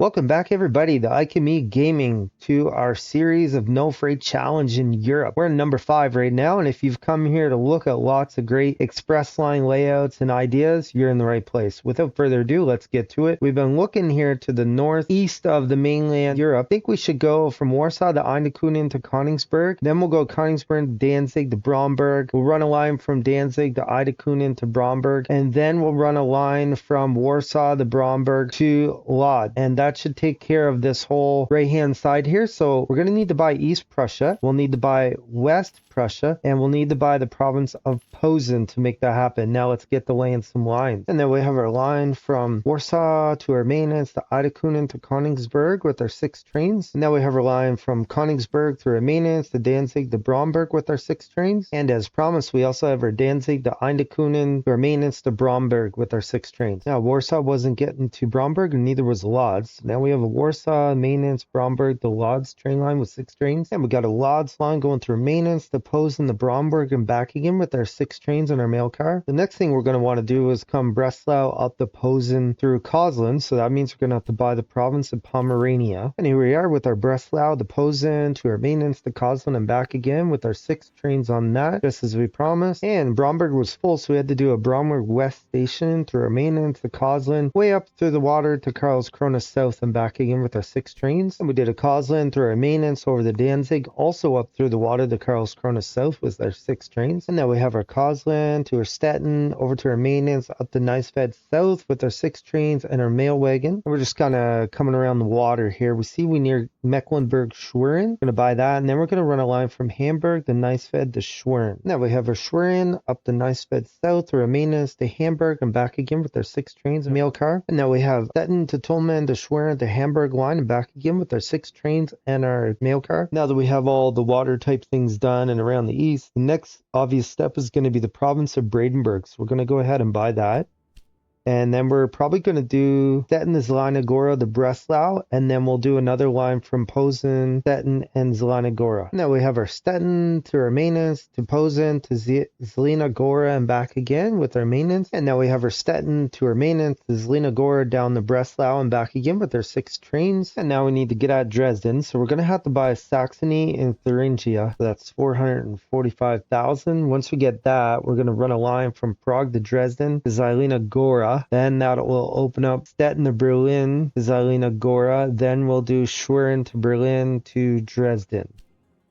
Welcome back, everybody, to Ikemi Gaming, to our series of No Freight Challenge in Europe. We're in number 5 right now, and if you've come here to look at lots of great express line layouts and ideas, you're in the right place. Without further ado, let's get to it. We've been looking here to the northeast of the mainland Europe. I think we should go from Warsaw to Eindhoven to Koningsberg. Then we'll go Koningsberg to Danzig to Bromberg. We'll run a line from Danzig to Eindhoven to Bromberg, and then we'll run a line from Warsaw to Bromberg to Lod. And that should take care of this whole right hand side here. So we're going to need to buy East Prussia, we'll need to buy West Prussia, and we'll need to buy the province of Posen to make that happen. Now let's get to laying some lines. And then we have our line from Warsaw to our maintenance to Eindhoven to Koningsberg with our 6 trains. And now we have our line from Koningsberg through our maintenance to Danzig to Bromberg with our 6 trains. And as promised, we also have our Danzig to Eindhoven to our maintenance to Bromberg with our 6 trains. Now Warsaw wasn't getting to Bromberg, and neither was Lodz. Now we have a Warsaw, maintenance, Bromberg, the Lodz train line with 6 trains. And we got a Lodz line going through maintenance, the Posen, the Bromberg, and back again with our 6 trains on our mail car. The next thing we're going to want to do is come Breslau up the Posen through Kozlin. So that means we're going to have to buy the province of Pomerania. And here we are with our Breslau, the Posen, to our maintenance, the Kozlin, and back again with our 6 trains on that, just as we promised. And Bromberg was full, so we had to do a Bromberg West station through our maintenance, the Kozlin, way up through the water to Karlskrona South and back again with our 6 trains. And we did a Kozlin through our maintenance over the Danzig, also up through the water to Karlskrona South with our 6 trains. And now we have our Kozlin to our Stettin, over to our maintenance, up to Nicefed South with our 6 trains and our mail wagon. And we're just kind of coming around the water here. We see we near Mecklenburg Schwerin. We're going to buy that, and then we're going to run a line from Hamburg to Nicefed to Schwerin. Now we have our Schwerin up to Nicefed South through our maintenance to Hamburg and back again with our 6 trains and mail car. And now we have Stettin to Tolman to Schwerin to Hamburg line and back again with our 6 trains and our mail car. Now that we have all the water type things done and around the east, the next obvious step is going to be the province of Brandenburg. So we're going to go ahead and buy that. And then we're probably going to do Stettin to Zelenogora to Breslau, and then we'll do another line from Posen, Stettin, and Zelenogora. Now we have our Stettin to our maintenance, to Posen, to Zelenogora, and back again with our maintenance. And now we have our Stettin to our maintenance, to Zelenogora, down to Breslau, and back again with our 6 trains. And now we need to get out of Dresden, so we're going to have to buy Saxony and Thuringia. So that's 445,000. Once we get that, we're going to run a line from Prague to Dresden, to Zelenogora. Then that will open up Stettin to Berlin to Zelenogora. Then we'll do Schwerin to Berlin to Dresden.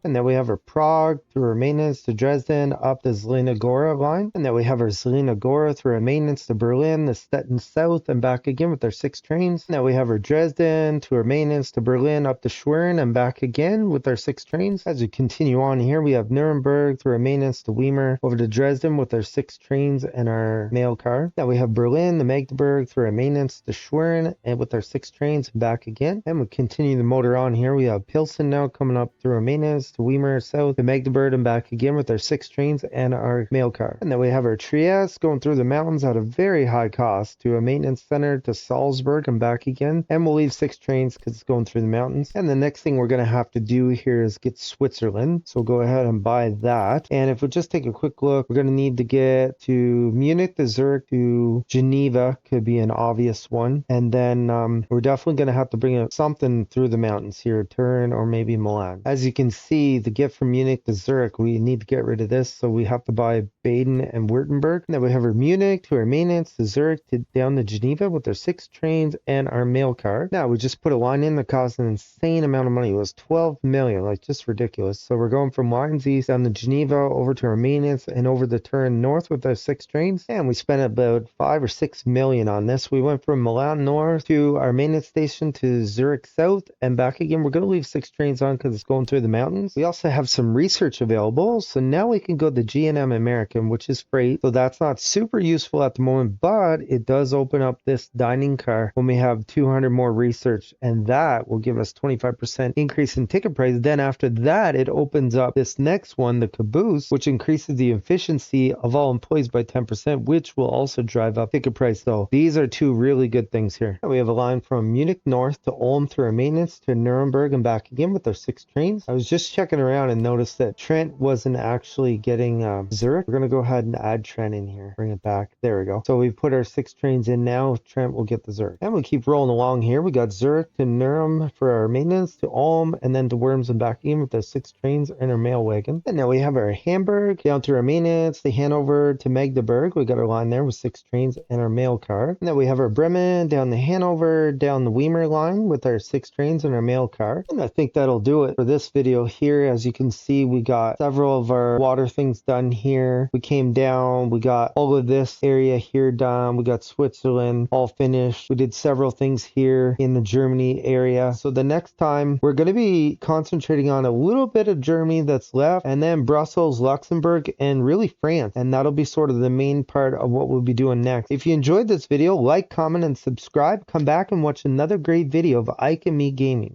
And then we have our Prague through our maintenance to Dresden up the Zelenogora line. And then we have our Zelenogora through our maintenance to Berlin, the Stettin South, and back again with our 6 trains. Now we have our Dresden to our maintenance to Berlin up to Schwerin and back again with our 6 trains. As we continue on here, we have Nuremberg through our maintenance to Weimar over to Dresden with our 6 trains and our mail car. Now we have Berlin to Magdeburg through our maintenance to Schwerin and with our 6 trains and back again. And we continue the motor on here. We have Pilsen now coming up through our maintenance to Weimar South to Magdeburg and back again with our 6 trains and our mail car. And then we have our Trieste going through the mountains at a very high cost to a maintenance center to Salzburg and back again. And we'll leave 6 trains because it's going through the mountains. And the next thing we're going to have to do here is get Switzerland. So we'll go ahead and buy that. And if we just take a quick look, we're going to need to get to Munich to Zurich to Geneva, could be an obvious one. And then we're definitely going to have to bring up something through the mountains here, Turin or maybe Milan. As you can see, to get from Munich to Zurich, we need to get rid of this, so we have to buy Baden and Württemberg. And then we have our Munich to our maintenance to Zurich to down to Geneva with our 6 trains and our mail car. Now we just put a line in that cost an insane amount of money. It was 12 million, like just ridiculous. So we're going from lines east down to Geneva over to our maintenance and over the Turin north with our 6 trains. And we spent about 5 or 6 million on this. We went from Milan north to our maintenance station to Zurich south and back again. We're going to leave 6 trains on because it's going through the mountains. We also have some research available, so now we can go to G&M American, which is freight. So that's not super useful at the moment, but it does open up this dining car when we have 200 more research, and that will give us 25% increase in ticket price. Then after that, it opens up this next one, the caboose, which increases the efficiency of all employees by 10%, which will also drive up ticket price. So these are 2 really good things here. We have a line from Munich north to Ulm through our maintenance to Nuremberg and back again with our 6 trains. I was just checking around and noticed that Trent wasn't actually getting Zurich. We're going to go ahead and add Trent in here. Bring it back. There we go. So we put our 6 trains in now. Trent will get the Zurich. And we keep rolling along here. We got Zurich to Nurem for our maintenance, to Ulm, and then to Worms and back in with the 6 trains and our mail wagon. And now we have our Hamburg down to our maintenance, the Hanover to Magdeburg. We got our line there with 6 trains and our mail car. And then we have our Bremen down the Hanover, down the Weimer line with our 6 trains and our mail car. And I think that'll do it for this video here. As you can see, we got several of our water things done here. We came down, we got all of this area here done. We got Switzerland all finished. We did several things here in the Germany area. So the next time we're going to be concentrating on a little bit of Germany that's left, and then Brussels, Luxembourg, and really France. And that'll be sort of the main part of what we'll be doing next. If you enjoyed this video, like, comment, and subscribe. Come back and watch another great video of Ike and me gaming.